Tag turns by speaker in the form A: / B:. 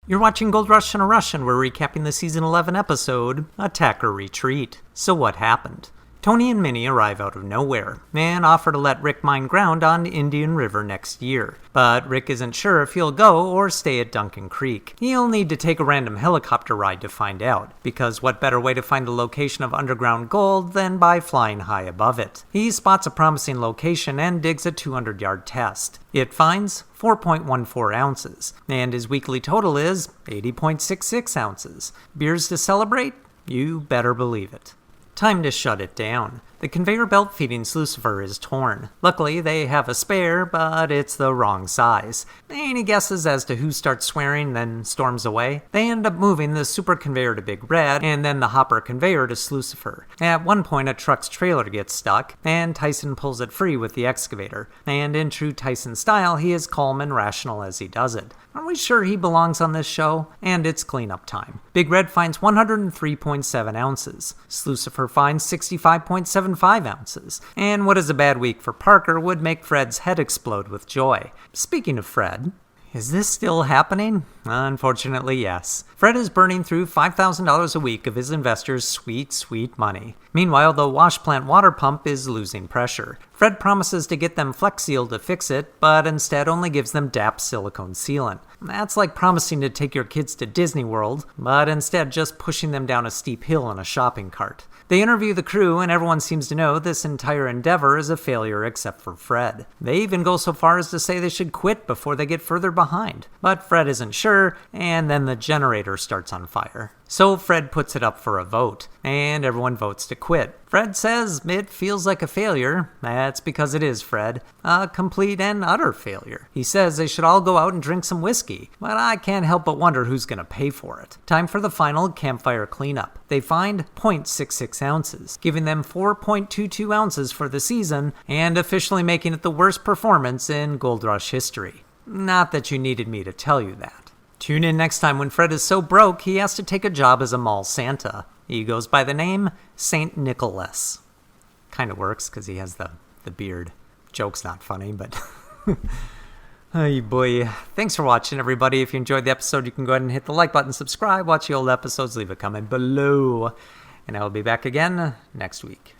A: You're watching Gold Rush in a Rush, and we're recapping the Season 11 episode, Attack or Retreat. So what happened? Tony and Minnie arrive out of nowhere, and offer to let Rick mine ground on Indian River next year. But Rick isn't sure if he'll go or stay at Duncan Creek. He'll need to take a random helicopter ride to find out, because what better way to find the location of underground gold than by flying high above it? He spots a promising location and digs a 200-yard test. It finds 4.14 ounces, and his weekly total is 80.66 ounces. Beers to celebrate? You better believe it. Time to shut it down. The conveyor belt feeding Lucifer is torn. Luckily, they have a spare, but it's the wrong size. Any guesses as to who starts swearing then storms away? They end up moving the super conveyor to Big Red, and then the hopper conveyor to Lucifer. At one point, a truck's trailer gets stuck, and Tyson pulls it free with the excavator. And in true Tyson style, he is calm and rational as he does it. Aren't we sure he belongs on this show? And it's cleanup time. Big Red finds 103.7 ounces. Lucifer finds 65.75 ounces. And what is a bad week for Parker would make Fred's head explode with joy. Speaking of Fred, is this still happening? Unfortunately, yes. Fred is burning through $5,000 a week of his investors' sweet, sweet money. Meanwhile, the wash plant water pump is losing pressure. Fred promises to get them Flex Seal to fix it, but instead only gives them DAP silicone sealant. That's like promising to take your kids to Disney World, but instead just pushing them down a steep hill in a shopping cart. They interview the crew, and everyone seems to know this entire endeavor is a failure except for Fred. They even go so far as to say they should quit before they get further behind. But Fred isn't sure, and then the generator starts on fire. So Fred puts it up for a vote, and everyone votes to quit. Fred says it feels like a failure. That's because it is, Fred. A complete and utter failure. He says they should all go out and drink some whiskey, but I can't help but wonder who's going to pay for it. Time for the final campfire cleanup. They find 0.66 ounces, giving them 4.22 ounces for the season, and officially making it the worst performance in Gold Rush history. Not that you needed me to tell you that. Tune in next time when Fred is so broke he has to take a job as a mall Santa. He goes by the name St. Nicholas. Kind of works because he has the beard. Joke's not funny, but... Hey boy. Thanks for watching, everybody. If you enjoyed the episode, you can go ahead and hit the like button, subscribe, watch the old episodes, leave a comment below. And I will be back again next week.